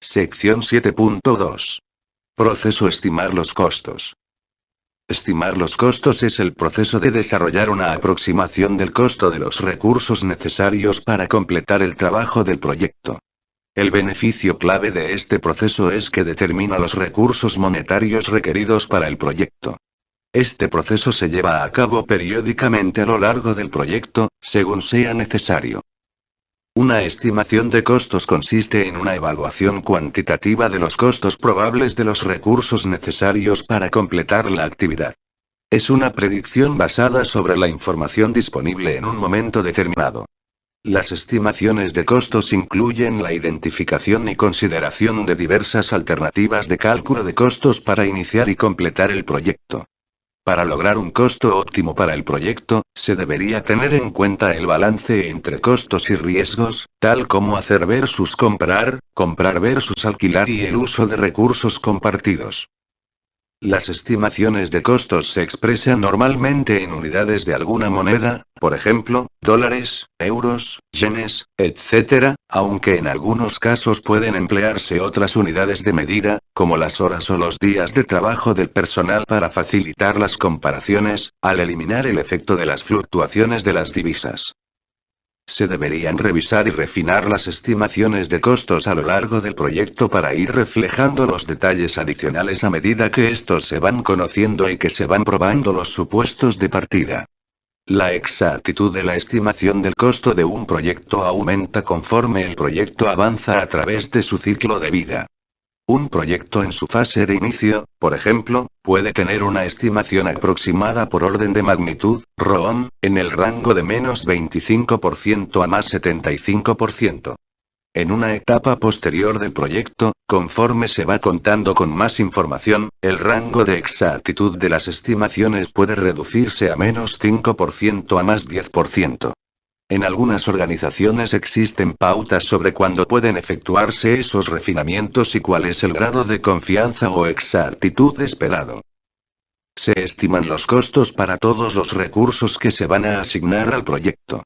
Sección 7.2. Proceso estimar los costos. Estimar los costos es el proceso de desarrollar una aproximación del costo de los recursos necesarios para completar el trabajo del proyecto. El beneficio clave de este proceso es que determina los recursos monetarios requeridos para el proyecto. Este proceso se lleva a cabo periódicamente a lo largo del proyecto, según sea necesario. Una estimación de costos consiste en una evaluación cuantitativa de los costos probables de los recursos necesarios para completar la actividad. Es una predicción basada sobre la información disponible en un momento determinado. Las estimaciones de costos incluyen la identificación y consideración de diversas alternativas de cálculo de costos para iniciar y completar el proyecto. Para lograr un costo óptimo para el proyecto, se debería tener en cuenta el balance entre costos y riesgos, tal como hacer versus comprar versus alquilar y el uso de recursos compartidos. Las estimaciones de costos se expresan normalmente en unidades de alguna moneda, por ejemplo, dólares, euros, yenes, etc., aunque en algunos casos pueden emplearse otras unidades de medida, como las horas o los días de trabajo del personal para facilitar las comparaciones, al eliminar el efecto de las fluctuaciones de las divisas. Se deberían revisar y refinar las estimaciones de costos a lo largo del proyecto para ir reflejando los detalles adicionales a medida que estos se van conociendo y que se van probando los supuestos de partida. La exactitud de la estimación del costo de un proyecto aumenta conforme el proyecto avanza a través de su ciclo de vida. Un proyecto en su fase de inicio, por ejemplo, puede tener una estimación aproximada por orden de magnitud, ROM, en el rango de -25% a más 75%. En una etapa posterior del proyecto, conforme se va contando con más información, el rango de exactitud de las estimaciones puede reducirse a -5% a más 10%. En algunas organizaciones existen pautas sobre cuándo pueden efectuarse esos refinamientos y cuál es el grado de confianza o exactitud esperado. Se estiman los costos para todos los recursos que se van a asignar al proyecto.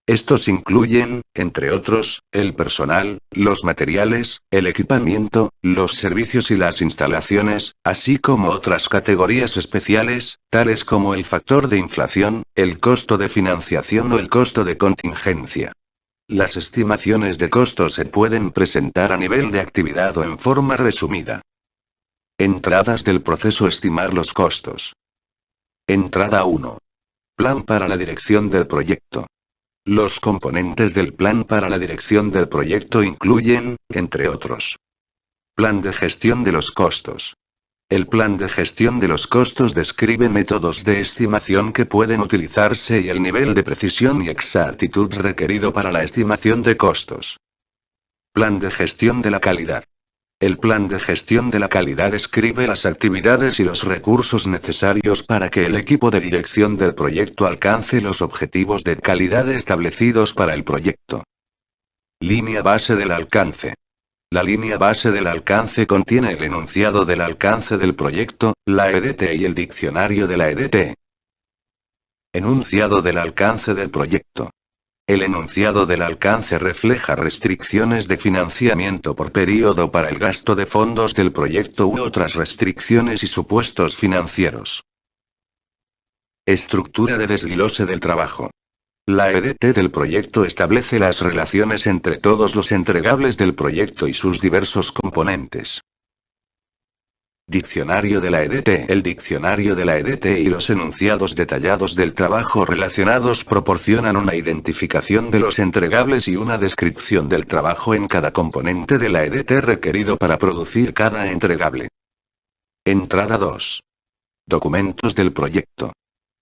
Estos incluyen, entre otros, el personal, los materiales, el equipamiento, los servicios y las instalaciones, así como otras categorías especiales, tales como el factor de inflación, el costo de financiación o el costo de contingencia. Las estimaciones de costos se pueden presentar a nivel de actividad o en forma resumida. Entradas del proceso estimar los costos. Entrada 1. Plan para la dirección del proyecto. Los componentes del plan para la dirección del proyecto incluyen, entre otros, plan de gestión de los costos. El plan de gestión de los costos describe métodos de estimación que pueden utilizarse y el nivel de precisión y exactitud requerido para la estimación de costos. Plan de gestión de la calidad. El plan de gestión de la calidad describe las actividades y los recursos necesarios para que el equipo de dirección del proyecto alcance los objetivos de calidad establecidos para el proyecto. Línea base del alcance. La línea base del alcance contiene el enunciado del alcance del proyecto, la EDT y el diccionario de la EDT. Enunciado del alcance del proyecto. El enunciado del alcance refleja restricciones de financiamiento por período para el gasto de fondos del proyecto u otras restricciones y supuestos financieros. Estructura de desglose del trabajo. La EDT del proyecto establece las relaciones entre todos los entregables del proyecto y sus diversos componentes. Diccionario de la EDT. El diccionario de la EDT y los enunciados detallados del trabajo relacionados proporcionan una identificación de los entregables y una descripción del trabajo en cada componente de la EDT requerido para producir cada entregable. Entrada 2. Documentos del proyecto.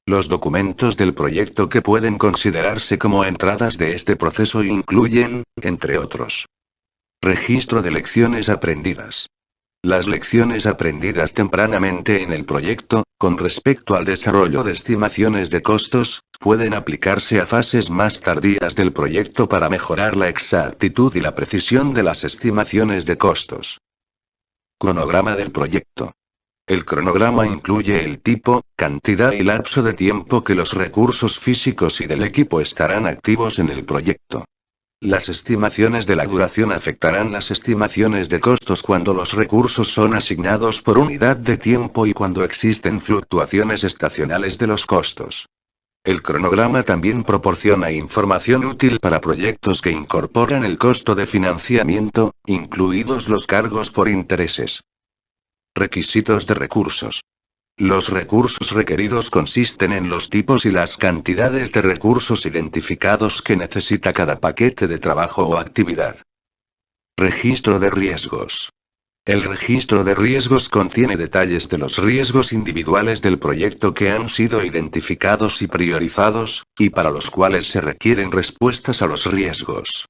Los documentos del proyecto que pueden considerarse como entradas de este proceso incluyen, entre otros, registro de lecciones aprendidas. Las lecciones aprendidas tempranamente en el proyecto, con respecto al desarrollo de estimaciones de costos, pueden aplicarse a fases más tardías del proyecto para mejorar la exactitud y la precisión de las estimaciones de costos. Cronograma del proyecto. El cronograma incluye el tipo, cantidad y lapso de tiempo que los recursos físicos y del equipo estarán activos en el proyecto. Las estimaciones de la duración afectarán las estimaciones de costos cuando los recursos son asignados por unidad de tiempo y cuando existen fluctuaciones estacionales de los costos. El cronograma también proporciona información útil para proyectos que incorporan el costo de financiamiento, incluidos los cargos por intereses. Requisitos de recursos. Los recursos requeridos consisten en los tipos y las cantidades de recursos identificados que necesita cada paquete de trabajo o actividad. Registro de riesgos. El registro de riesgos contiene detalles de los riesgos individuales del proyecto que han sido identificados y priorizados, y para los cuales se requieren respuestas a los riesgos.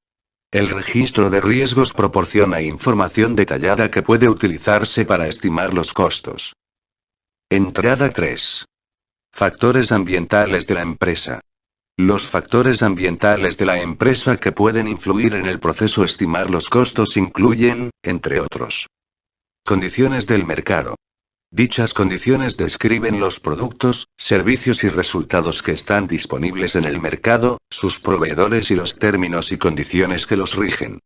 El registro de riesgos proporciona información detallada que puede utilizarse para estimar los costos. Entrada 3. Factores ambientales de la empresa. Los factores ambientales de la empresa que pueden influir en el proceso estimar los costos incluyen, entre otros, condiciones del mercado. Dichas condiciones describen los productos, servicios y resultados que están disponibles en el mercado, sus proveedores y los términos y condiciones que los rigen.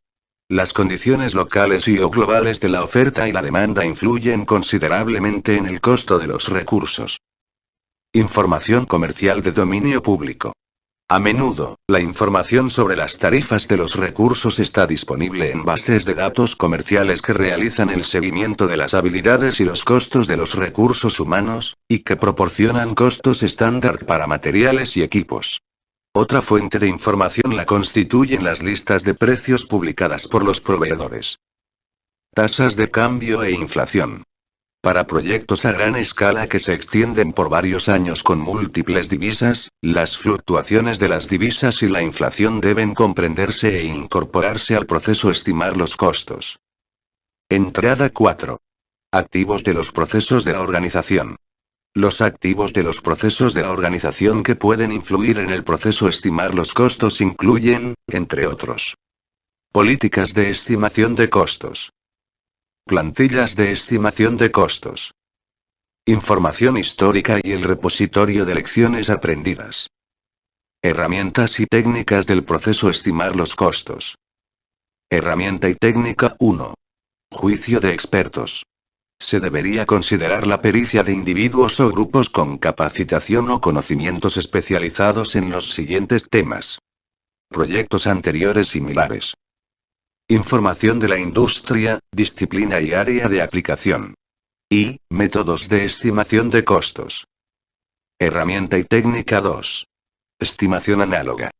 Las condiciones locales y o globales de la oferta y la demanda influyen considerablemente en el costo de los recursos. Información comercial de dominio público. A menudo, la información sobre las tarifas de los recursos está disponible en bases de datos comerciales que realizan el seguimiento de las habilidades y los costos de los recursos humanos, y que proporcionan costos estándar para materiales y equipos. Otra fuente de información la constituyen las listas de precios publicadas por los proveedores. Tasas de cambio e inflación. Para proyectos a gran escala que se extienden por varios años con múltiples divisas, las fluctuaciones de las divisas y la inflación deben comprenderse e incorporarse al proceso estimar los costos. Entrada 4. Activos de los procesos de la organización. Los activos de los procesos de la organización que pueden influir en el proceso estimar los costos incluyen, entre otros, políticas de estimación de costos. Plantillas de estimación de costos. Información histórica y el repositorio de lecciones aprendidas. Herramientas y técnicas del proceso estimar los costos. Herramienta y técnica 1. Juicio de expertos. Se debería considerar la pericia de individuos o grupos con capacitación o conocimientos especializados en los siguientes temas. Proyectos anteriores similares. Información de la industria, disciplina y área de aplicación. Y, métodos de estimación de costos. Herramienta y técnica 2. Estimación análoga.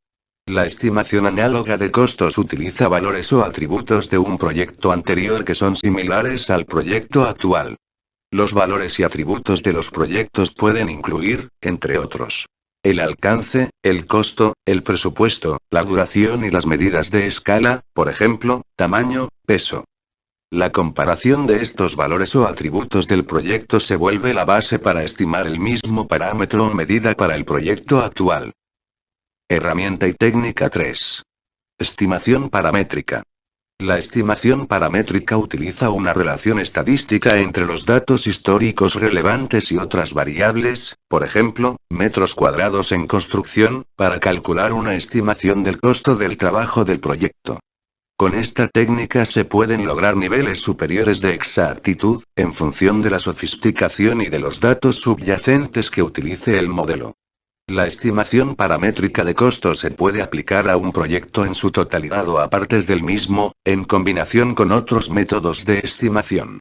La estimación análoga de costos utiliza valores o atributos de un proyecto anterior que son similares al proyecto actual. Los valores y atributos de los proyectos pueden incluir, entre otros, el alcance, el costo, el presupuesto, la duración y las medidas de escala, por ejemplo, tamaño, peso. La comparación de estos valores o atributos del proyecto se vuelve la base para estimar el mismo parámetro o medida para el proyecto actual. Herramienta y técnica 3. Estimación paramétrica. La estimación paramétrica utiliza una relación estadística entre los datos históricos relevantes y otras variables, por ejemplo, metros cuadrados en construcción, para calcular una estimación del costo del trabajo del proyecto. Con esta técnica se pueden lograr niveles superiores de exactitud, en función de la sofisticación y de los datos subyacentes que utilice el modelo. La estimación paramétrica de costos se puede aplicar a un proyecto en su totalidad o a partes del mismo, en combinación con otros métodos de estimación.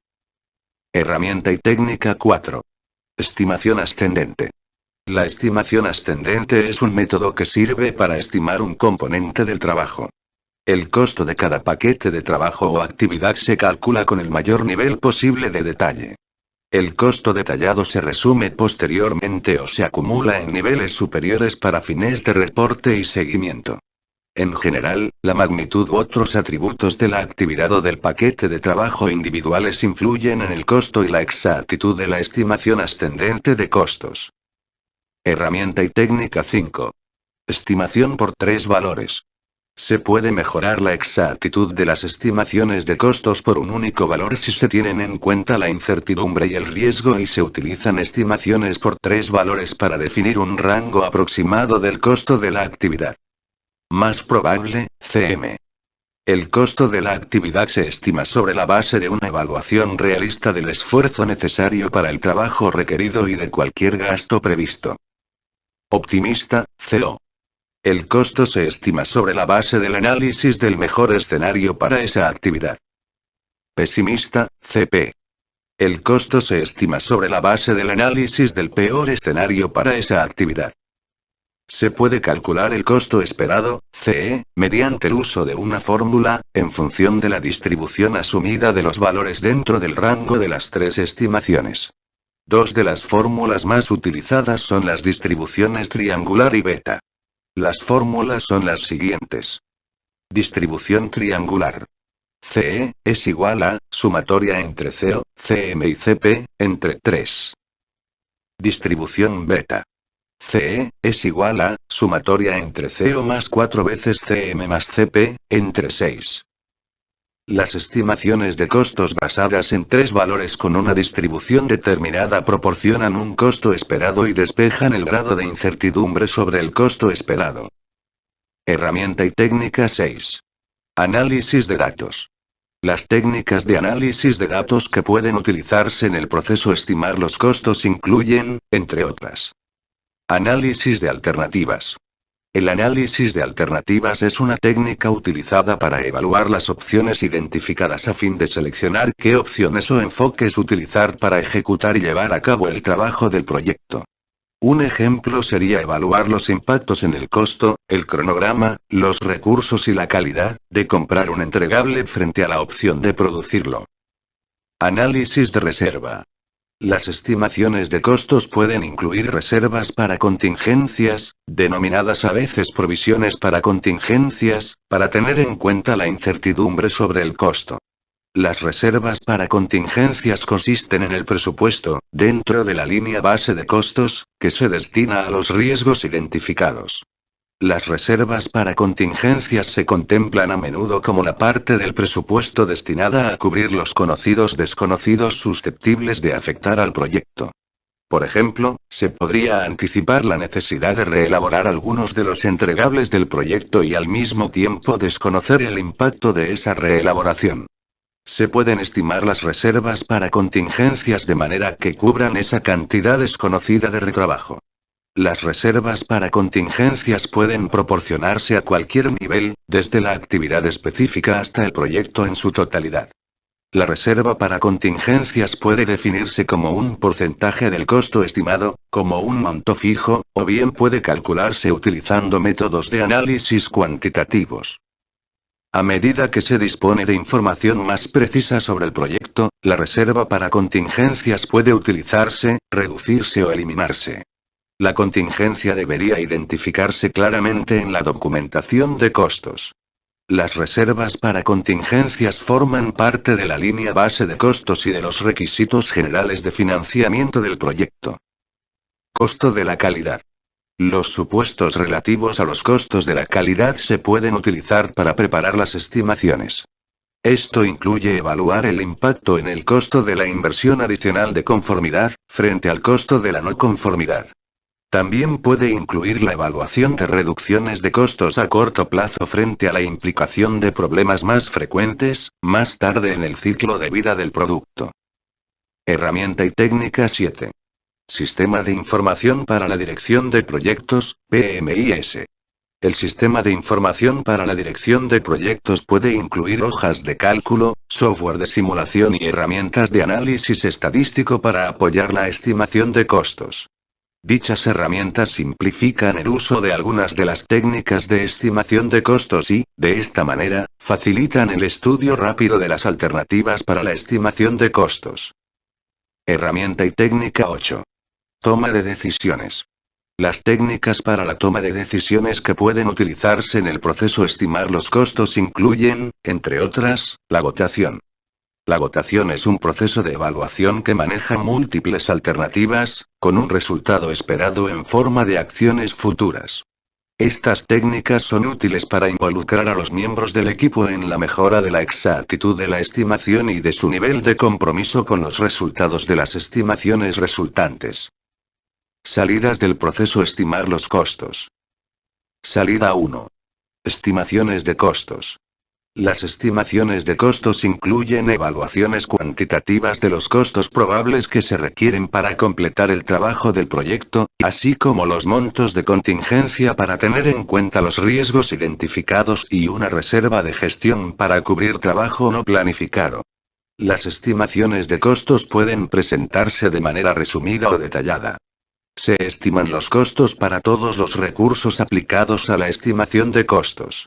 Herramienta y técnica 4. Estimación ascendente. La estimación ascendente es un método que sirve para estimar un componente del trabajo. El costo de cada paquete de trabajo o actividad se calcula con el mayor nivel posible de detalle. El costo detallado se resume posteriormente o se acumula en niveles superiores para fines de reporte y seguimiento. En general, la magnitud u otros atributos de la actividad o del paquete de trabajo individuales influyen en el costo y la exactitud de la estimación ascendente de costos. Herramienta y técnica 5. Estimación por tres valores. Se puede mejorar la exactitud de las estimaciones de costos por un único valor si se tienen en cuenta la incertidumbre y el riesgo y se utilizan estimaciones por tres valores para definir un rango aproximado del costo de la actividad. Más probable, CM. El costo de la actividad se estima sobre la base de una evaluación realista del esfuerzo necesario para el trabajo requerido y de cualquier gasto previsto. Optimista, CO. El costo se estima sobre la base del análisis del mejor escenario para esa actividad. Pesimista, CP. El costo se estima sobre la base del análisis del peor escenario para esa actividad. Se puede calcular el costo esperado, CE, mediante el uso de una fórmula, en función de la distribución asumida de los valores dentro del rango de las tres estimaciones. Dos de las fórmulas más utilizadas son las distribuciones triangular y beta. Las fórmulas son las siguientes. Distribución triangular. CE, es igual a, sumatoria entre CO, CM y CP, entre 3. Distribución beta. CE, es igual a, sumatoria entre CO más 4 veces CM más CP, entre 6. Las estimaciones de costos basadas en tres valores con una distribución determinada proporcionan un costo esperado y despejan el grado de incertidumbre sobre el costo esperado. Herramienta y técnica 6. Análisis de datos. Las técnicas de análisis de datos que pueden utilizarse en el proceso estimar los costos incluyen, entre otras, análisis de alternativas. El análisis de alternativas es una técnica utilizada para evaluar las opciones identificadas a fin de seleccionar qué opciones o enfoques utilizar para ejecutar y llevar a cabo el trabajo del proyecto. Un ejemplo sería evaluar los impactos en el costo, el cronograma, los recursos y la calidad, de comprar un entregable frente a la opción de producirlo. Análisis de reserva. Las estimaciones de costos pueden incluir reservas para contingencias, denominadas a veces provisiones para contingencias, para tener en cuenta la incertidumbre sobre el costo. Las reservas para contingencias consisten en el presupuesto, dentro de la línea base de costos, que se destina a los riesgos identificados. Las reservas para contingencias se contemplan a menudo como la parte del presupuesto destinada a cubrir los conocidos desconocidos susceptibles de afectar al proyecto. Por ejemplo, se podría anticipar la necesidad de reelaborar algunos de los entregables del proyecto y al mismo tiempo desconocer el impacto de esa reelaboración. Se pueden estimar las reservas para contingencias de manera que cubran esa cantidad desconocida de retrabajo. Las reservas para contingencias pueden proporcionarse a cualquier nivel, desde la actividad específica hasta el proyecto en su totalidad. La reserva para contingencias puede definirse como un porcentaje del costo estimado, como un monto fijo, o bien puede calcularse utilizando métodos de análisis cuantitativos. A medida que se dispone de información más precisa sobre el proyecto, la reserva para contingencias puede utilizarse, reducirse o eliminarse. La contingencia debería identificarse claramente en la documentación de costos. Las reservas para contingencias forman parte de la línea base de costos y de los requisitos generales de financiamiento del proyecto. Costo de la calidad. Los supuestos relativos a los costos de la calidad se pueden utilizar para preparar las estimaciones. Esto incluye evaluar el impacto en el costo de la inversión adicional de conformidad, frente al costo de la no conformidad. También puede incluir la evaluación de reducciones de costos a corto plazo frente a la implicación de problemas más frecuentes, más tarde en el ciclo de vida del producto. Herramienta y técnica 7. Sistema de Información para la Dirección de Proyectos, PMIS. El Sistema de Información para la Dirección de Proyectos puede incluir hojas de cálculo, software de simulación y herramientas de análisis estadístico para apoyar la estimación de costos. Dichas herramientas simplifican el uso de algunas de las técnicas de estimación de costos y, de esta manera, facilitan el estudio rápido de las alternativas para la estimación de costos. Herramienta y técnica 8. Toma de decisiones. Las técnicas para la toma de decisiones que pueden utilizarse en el proceso estimar los costos incluyen, entre otras, la votación. La votación es un proceso de evaluación que maneja múltiples alternativas, con un resultado esperado en forma de acciones futuras. Estas técnicas son útiles para involucrar a los miembros del equipo en la mejora de la exactitud de la estimación y de su nivel de compromiso con los resultados de las estimaciones resultantes. Salidas del proceso estimar los costos. Salida 1. Estimaciones de costos. Las estimaciones de costos incluyen evaluaciones cuantitativas de los costos probables que se requieren para completar el trabajo del proyecto, así como los montos de contingencia para tener en cuenta los riesgos identificados y una reserva de gestión para cubrir trabajo no planificado. Las estimaciones de costos pueden presentarse de manera resumida o detallada. Se estiman los costos para todos los recursos aplicados a la estimación de costos.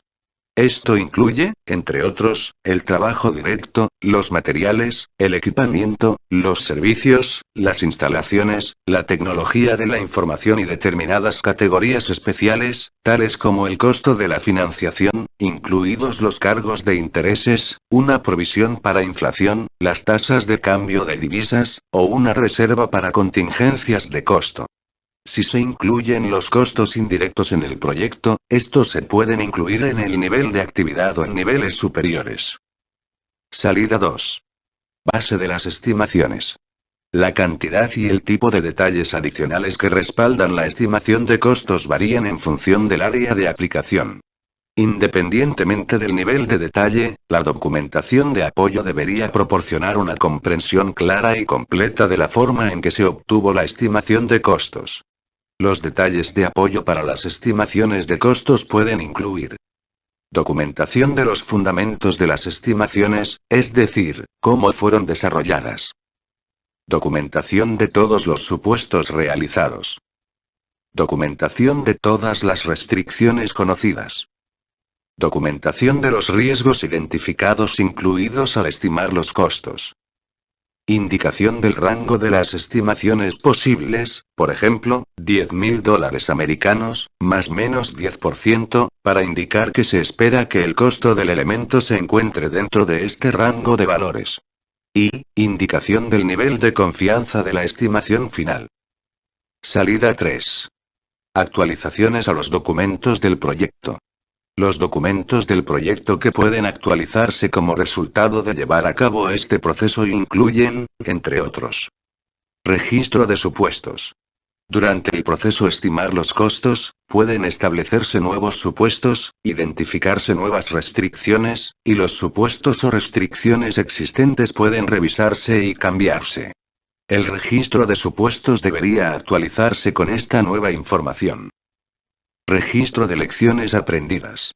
Esto incluye, entre otros, el trabajo directo, los materiales, el equipamiento, los servicios, las instalaciones, la tecnología de la información y determinadas categorías especiales, tales como el costo de la financiación, incluidos los cargos de intereses, una provisión para inflación, las tasas de cambio de divisas, o una reserva para contingencias de costo. Si se incluyen los costos indirectos en el proyecto, estos se pueden incluir en el nivel de actividad o en niveles superiores. Salida 2. Base de las estimaciones. La cantidad y el tipo de detalles adicionales que respaldan la estimación de costos varían en función del área de aplicación. Independientemente del nivel de detalle, la documentación de apoyo debería proporcionar una comprensión clara y completa de la forma en que se obtuvo la estimación de costos. Los detalles de apoyo para las estimaciones de costos pueden incluir documentación de los fundamentos de las estimaciones, es decir, cómo fueron desarrolladas. Documentación de todos los supuestos realizados. Documentación de todas las restricciones conocidas. Documentación de los riesgos identificados incluidos al estimar los costos. Indicación del rango de las estimaciones posibles, por ejemplo, $10.000 americanos, más menos 10%, para indicar que se espera que el costo del elemento se encuentre dentro de este rango de valores. Y, indicación del nivel de confianza de la estimación final. Salida 3. Actualizaciones a los documentos del proyecto. Los documentos del proyecto que pueden actualizarse como resultado de llevar a cabo este proceso incluyen, entre otros, registro de supuestos. Durante el proceso estimar los costos, pueden establecerse nuevos supuestos, identificarse nuevas restricciones, y los supuestos o restricciones existentes pueden revisarse y cambiarse. El registro de supuestos debería actualizarse con esta nueva información. Registro de lecciones aprendidas.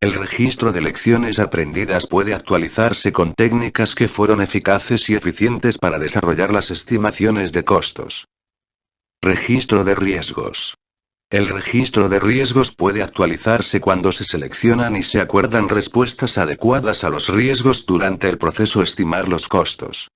El registro de lecciones aprendidas puede actualizarse con técnicas que fueron eficaces y eficientes para desarrollar las estimaciones de costos. Registro de riesgos. El registro de riesgos puede actualizarse cuando se seleccionan y se acuerdan respuestas adecuadas a los riesgos durante el proceso estimar los costos.